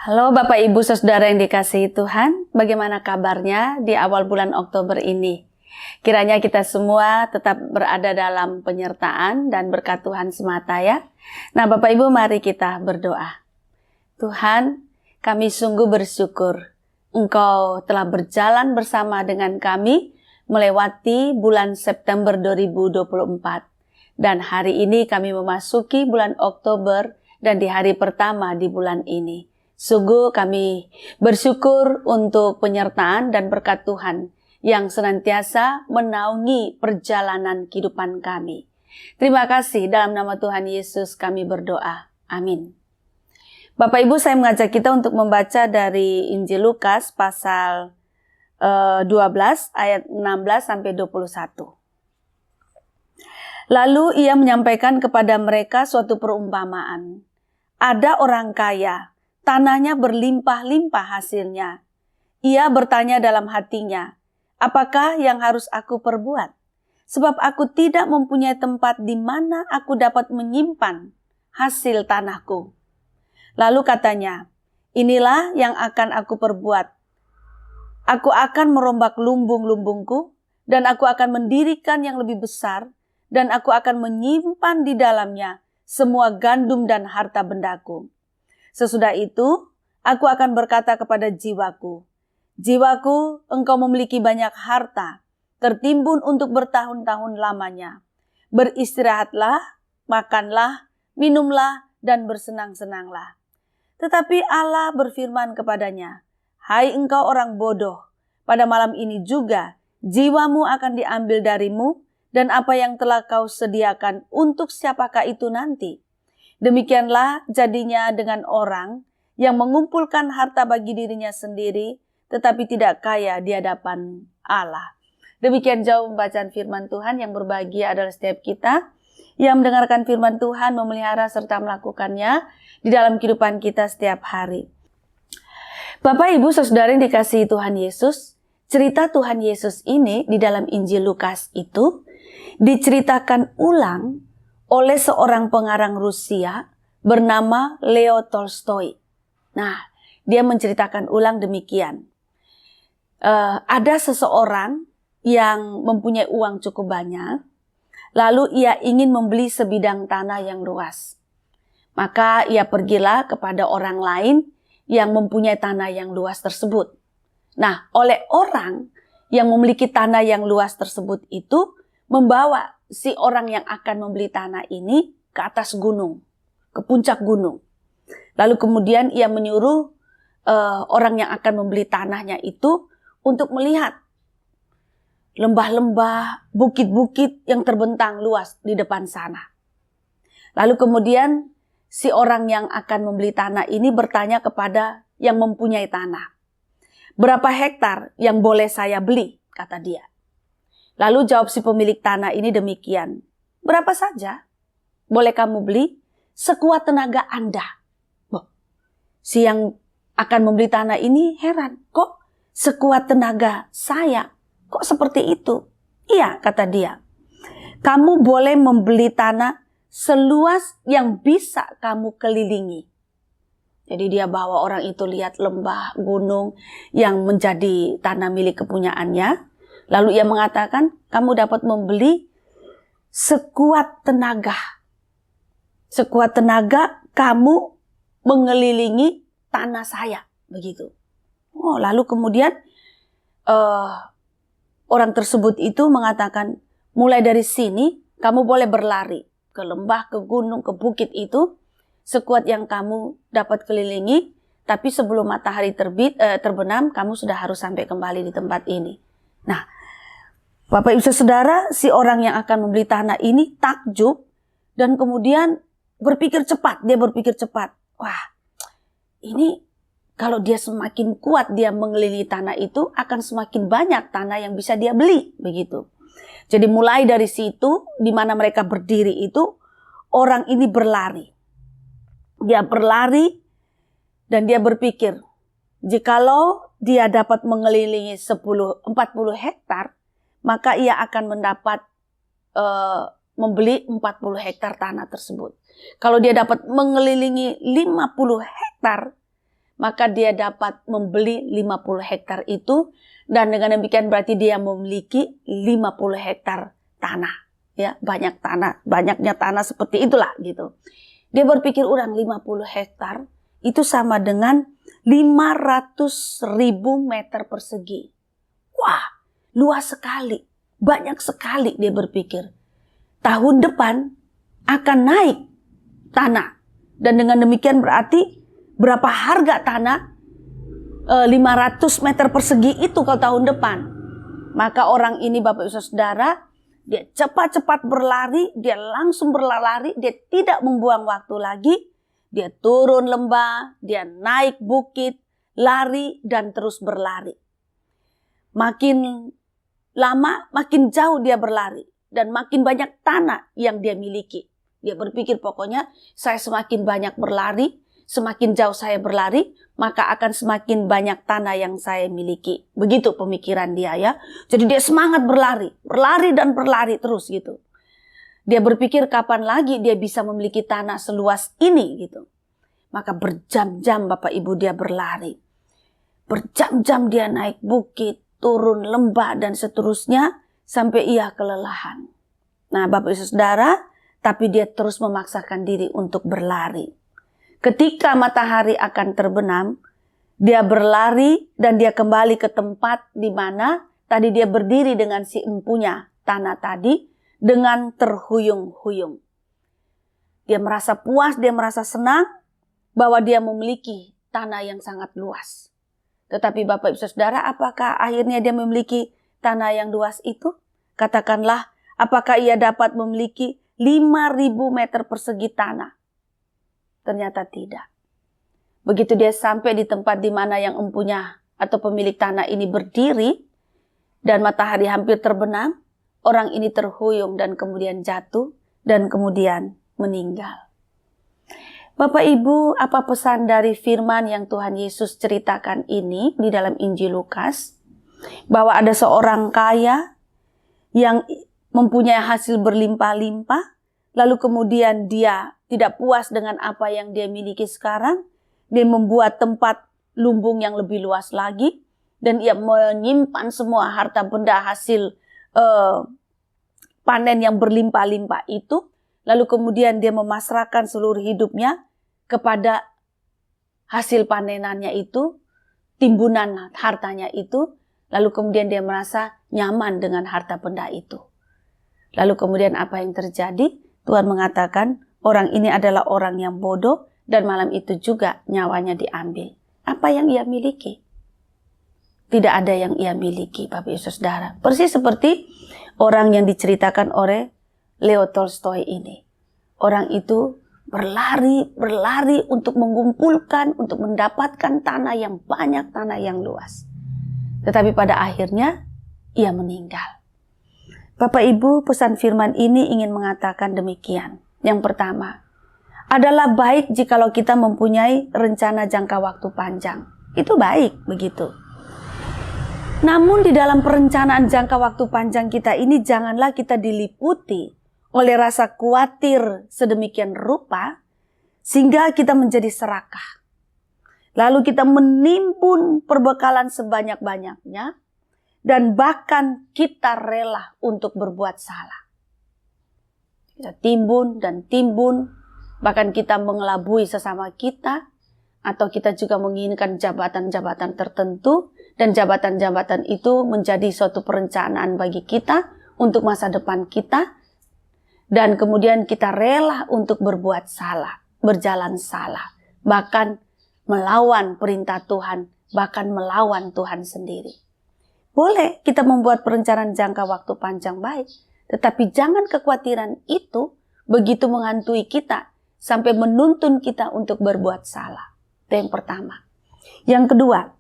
Halo Bapak Ibu Saudara yang dikasihi Tuhan, bagaimana kabarnya di awal bulan Oktober ini? Kiranya kita semua tetap berada dalam penyertaan dan berkat Tuhan semata ya. Nah Bapak Ibu, mari kita berdoa. Tuhan, kami sungguh bersyukur Engkau telah berjalan bersama dengan kami melewati bulan September 2024. Dan hari ini kami memasuki bulan Oktober dan di hari pertama di bulan ini. Sungguh kami bersyukur untuk penyertaan dan berkat Tuhan yang senantiasa menaungi perjalanan kehidupan kami. Terima kasih, dalam nama Tuhan Yesus kami berdoa. Amin. Bapak Ibu, saya mengajak kita untuk membaca dari Injil Lukas pasal 12 ayat 16 sampai 21. Lalu ia menyampaikan kepada mereka suatu perumpamaan. Ada orang kaya, tanahnya berlimpah-limpah hasilnya. Ia bertanya dalam hatinya, apakah yang harus aku perbuat? Sebab aku tidak mempunyai tempat di mana aku dapat menyimpan hasil tanahku. Lalu katanya, inilah yang akan aku perbuat. Aku akan merombak lumbung-lumbungku, dan aku akan mendirikan yang lebih besar, dan aku akan menyimpan di dalamnya semua gandum dan harta bendaku. Sesudah itu, aku akan berkata kepada jiwaku, jiwaku, engkau memiliki banyak harta, tertimbun untuk bertahun-tahun lamanya. Beristirahatlah, makanlah, minumlah, dan bersenang-senanglah. Tetapi Allah berfirman kepadanya, hai engkau orang bodoh, pada malam ini juga jiwamu akan diambil darimu, dan apa yang telah kau sediakan untuk siapakah itu nanti? Demikianlah jadinya dengan orang yang mengumpulkan harta bagi dirinya sendiri, tetapi tidak kaya di hadapan Allah. Demikian jauh pembacaan firman Tuhan. Yang berbahagia adalah setiap kita yang mendengarkan firman Tuhan, memelihara serta melakukannya di dalam kehidupan kita setiap hari. Bapak Ibu Saudara yang dikasihi Tuhan Yesus, cerita Tuhan Yesus ini di dalam Injil Lukas itu diceritakan ulang oleh seorang pengarang Rusia bernama Leo Tolstoy. Nah, dia menceritakan ulang demikian. Ada seseorang yang mempunyai uang cukup banyak, lalu ia ingin membeli sebidang tanah yang luas. Maka ia pergilah kepada orang lain yang mempunyai tanah yang luas tersebut. Nah, oleh orang yang memiliki tanah yang luas tersebut itu membawa si orang yang akan membeli tanah ini ke atas gunung, ke puncak gunung. Lalu kemudian ia menyuruh orang yang akan membeli tanahnya itu untuk melihat lembah-lembah, bukit-bukit yang terbentang luas di depan sana. Lalu kemudian si orang yang akan membeli tanah ini bertanya kepada yang mempunyai tanah, berapa hektar yang boleh saya beli, kata dia. Lalu jawab si pemilik tanah ini demikian, berapa saja boleh kamu beli, sekuat tenaga Anda. Si yang akan membeli tanah ini heran, kok sekuat tenaga saya, kok seperti itu? Iya, kata dia, kamu boleh membeli tanah seluas yang bisa kamu kelilingi. Jadi dia bawa orang itu lihat lembah, gunung yang menjadi tanah milik kepunyaannya. Lalu ia mengatakan, kamu dapat membeli sekuat tenaga. Sekuat tenaga kamu mengelilingi tanah saya. Begitu. Oh, lalu kemudian orang tersebut itu mengatakan, mulai dari sini kamu boleh berlari ke lembah, ke gunung, ke bukit itu. Sekuat yang kamu dapat kelilingi. Tapi sebelum matahari terbenam, kamu sudah harus sampai kembali di tempat ini. Nah, Bapak Ibu Saudara, si orang yang akan membeli tanah ini takjub dan kemudian berpikir cepat. Dia berpikir cepat. Wah, ini kalau dia semakin kuat dia mengelilingi tanah itu, akan semakin banyak tanah yang bisa dia beli. Begitu. Jadi mulai dari situ, di mana mereka berdiri itu, orang ini berlari. Dia berlari dan dia berpikir, jikalau dia dapat mengelilingi 40 hektar, maka ia akan mendapat membeli 40 hektar tanah tersebut. Kalau dia dapat mengelilingi 50 hektar, maka dia dapat membeli 50 hektar itu, dan dengan demikian berarti dia memiliki 50 hektar tanah. Ya, banyaknya tanah seperti itulah gitu. Dia berpikir orang 50 hektar itu sama dengan 500.000 meter persegi. Wah, luas sekali, banyak sekali dia berpikir. Tahun depan akan naik tanah. Dan dengan demikian berarti berapa harga tanah 500 meter persegi itu kalau tahun depan. Maka orang ini Bapak Ibu Saudara, dia cepat-cepat berlari, dia langsung berlari, dia tidak membuang waktu lagi. Dia turun lembah, dia naik bukit, lari dan terus berlari. Makin lama, makin jauh dia berlari. Dan makin banyak tanah yang dia miliki. Dia berpikir pokoknya saya semakin banyak berlari, semakin jauh saya berlari, maka akan semakin banyak tanah yang saya miliki. Begitu pemikiran dia ya. Jadi dia semangat berlari dan berlari terus gitu. Dia berpikir kapan lagi dia bisa memiliki tanah seluas ini gitu. Maka berjam-jam Bapak Ibu dia berlari. Berjam-jam dia naik bukit, turun lembah dan seterusnya sampai ia kelelahan. Nah Bapak Ibu Saudara, tapi dia terus memaksakan diri untuk berlari. Ketika matahari akan terbenam, dia berlari dan dia kembali ke tempat di mana tadi dia berdiri dengan si empunya tanah tadi dengan terhuyung-huyung. Dia merasa puas, dia merasa senang bahwa dia memiliki tanah yang sangat luas. Tetapi Bapak Ibu Saudara, apakah akhirnya dia memiliki tanah yang luas itu? Katakanlah, apakah ia dapat memiliki 5.000 meter persegi tanah? Ternyata tidak. Begitu dia sampai di tempat di mana yang empunya atau pemilik tanah ini berdiri dan matahari hampir terbenam, orang ini terhuyung dan kemudian jatuh dan kemudian meninggal. Bapak Ibu, apa pesan dari firman yang Tuhan Yesus ceritakan ini di dalam Injil Lukas? Bahwa ada seorang kaya yang mempunyai hasil berlimpah-limpah, lalu kemudian dia tidak puas dengan apa yang dia miliki sekarang. Dia membuat tempat lumbung yang lebih luas lagi. Dan ia menyimpan semua harta benda hasil panen yang berlimpah-limpah itu. Lalu kemudian dia memasrahkan seluruh hidupnya kepada hasil panenannya itu. Timbunan hartanya itu. Lalu kemudian dia merasa nyaman dengan harta benda itu. Lalu kemudian apa yang terjadi? Tuhan mengatakan, orang ini adalah orang yang bodoh dan malam itu juga nyawanya diambil. Apa yang ia miliki? Tidak ada yang ia miliki, Bapak Ibu Saudara. Persis seperti orang yang diceritakan oleh Leo Tolstoy ini. Orang itu berlari untuk mengumpulkan, untuk mendapatkan tanah yang banyak, tanah yang luas. Tetapi pada akhirnya ia meninggal. Bapak Ibu, pesan firman ini ingin mengatakan demikian. Yang pertama, adalah baik jikalau kita mempunyai rencana jangka waktu panjang. Itu baik begitu. Namun di dalam perencanaan jangka waktu panjang kita ini janganlah kita diliputi oleh rasa khawatir sedemikian rupa sehingga kita menjadi serakah. Lalu kita menimbun perbekalan sebanyak-banyaknya dan bahkan kita rela untuk berbuat salah. Kita timbun dan timbun, bahkan kita mengelabui sesama kita, atau kita juga menginginkan jabatan-jabatan tertentu, dan jabatan-jabatan itu menjadi suatu perencanaan bagi kita untuk masa depan kita, dan kemudian kita rela untuk berbuat salah, berjalan salah, bahkan melawan perintah Tuhan, bahkan melawan Tuhan sendiri. Boleh kita membuat perencanaan jangka waktu panjang baik, tetapi jangan kekhawatiran itu begitu menghantui kita sampai menuntun kita untuk berbuat salah. Itu yang pertama. Yang kedua,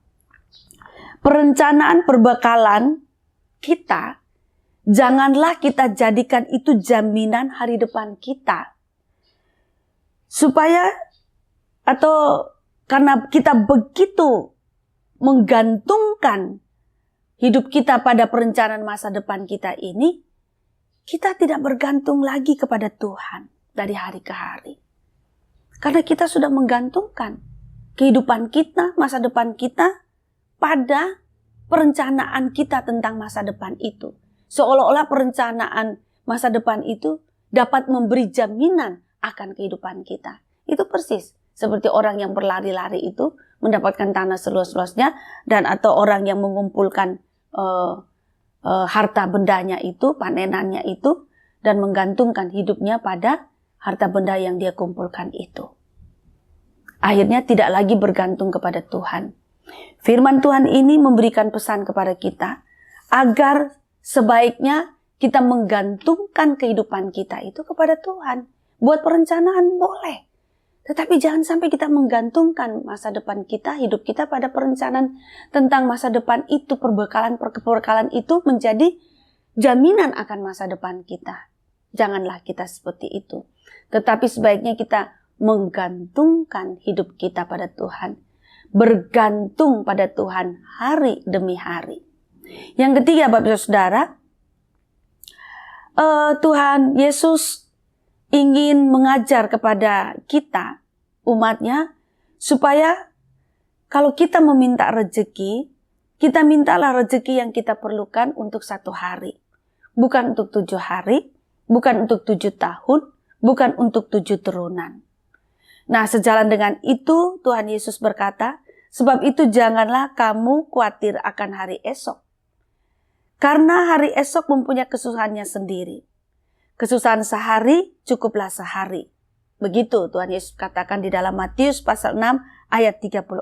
perencanaan perbekalan kita, janganlah kita jadikan itu jaminan hari depan kita. Supaya atau karena kita begitu menggantungkan hidup kita pada perencanaan masa depan kita ini, kita tidak bergantung lagi kepada Tuhan dari hari ke hari. Karena kita sudah menggantungkan kehidupan kita, masa depan kita pada perencanaan kita tentang masa depan itu. Seolah-olah perencanaan masa depan itu dapat memberi jaminan akan kehidupan kita. Itu persis seperti orang yang berlari-lari itu mendapatkan tanah seluas-luasnya, dan atau orang yang mengumpulkan harta bendanya itu, panenannya itu, dan menggantungkan hidupnya pada harta benda yang dia kumpulkan itu. Akhirnya tidak lagi bergantung kepada Tuhan. Firman Tuhan ini memberikan pesan kepada kita agar sebaiknya kita menggantungkan kehidupan kita itu kepada Tuhan. Buat perencanaan boleh, tetapi jangan sampai kita menggantungkan masa depan kita, hidup kita pada perencanaan tentang masa depan itu, perbekalan itu menjadi jaminan akan masa depan kita. Janganlah kita seperti itu. Tetapi sebaiknya kita menggantungkan hidup kita pada Tuhan. Bergantung pada Tuhan hari demi hari. Yang ketiga, Bapak Saudara, Tuhan Yesus ingin mengajar kepada kita, umatnya, supaya kalau kita meminta rezeki, kita mintalah rezeki yang kita perlukan untuk 1 hari. Bukan untuk 7 hari, bukan untuk 7 tahun, bukan untuk 7 turunan. Nah, sejalan dengan itu Tuhan Yesus berkata, sebab itu janganlah kamu khawatir akan hari esok. Karena hari esok mempunyai kesusahannya sendiri. Kesusahan sehari cukuplah sehari. Begitu Tuhan Yesus katakan di dalam Matius pasal 6 ayat 34.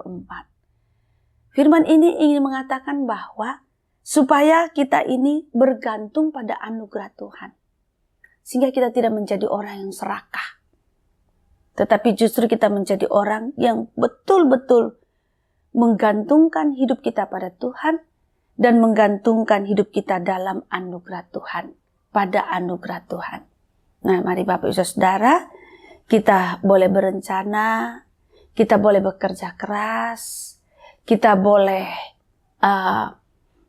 Firman ini ingin mengatakan bahwa supaya kita ini bergantung pada anugerah Tuhan. Sehingga kita tidak menjadi orang yang serakah. Tetapi justru kita menjadi orang yang betul-betul menggantungkan hidup kita pada Tuhan dan menggantungkan hidup kita dalam anugerah Tuhan. Pada anugerah Tuhan. Nah, mari Bapak Ibu Saudara, kita boleh berencana, kita boleh bekerja keras, kita boleh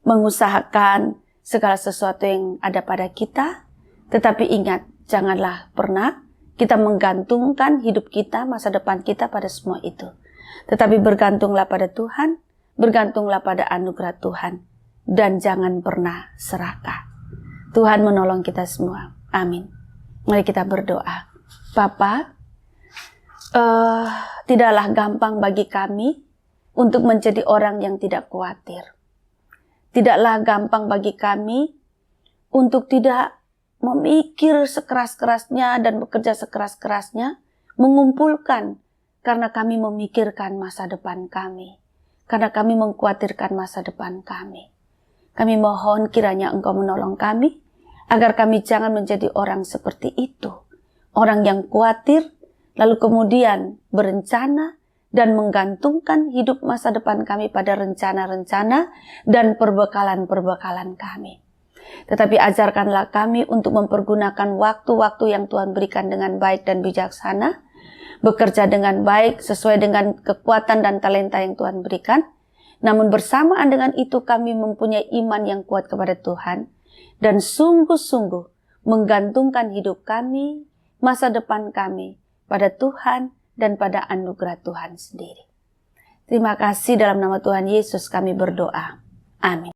mengusahakan segala sesuatu yang ada pada kita, tetapi ingat, janganlah pernah kita menggantungkan hidup kita, masa depan kita pada semua itu. Tetapi bergantunglah pada Tuhan, bergantunglah pada anugerah Tuhan, dan jangan pernah serakah. Tuhan menolong kita semua. Amin. Mari kita berdoa. Bapa, tidaklah gampang bagi kami untuk menjadi orang yang tidak khawatir. Tidaklah gampang bagi kami untuk tidak memikir sekeras-kerasnya dan bekerja sekeras-kerasnya, mengumpulkan karena kami memikirkan masa depan kami. Karena kami mengkhawatirkan masa depan kami. Kami mohon kiranya Engkau menolong kami, agar kami jangan menjadi orang seperti itu. Orang yang khawatir, lalu kemudian berencana dan menggantungkan hidup masa depan kami pada rencana-rencana dan perbekalan-perbekalan kami. Tetapi ajarkanlah kami untuk mempergunakan waktu-waktu yang Tuhan berikan dengan baik dan bijaksana, bekerja dengan baik sesuai dengan kekuatan dan talenta yang Tuhan berikan. Namun bersamaan dengan itu kami mempunyai iman yang kuat kepada Tuhan, dan sungguh-sungguh menggantungkan hidup kami, masa depan kami pada Tuhan dan pada anugerah Tuhan sendiri. Terima kasih, dalam nama Tuhan Yesus kami berdoa. Amin.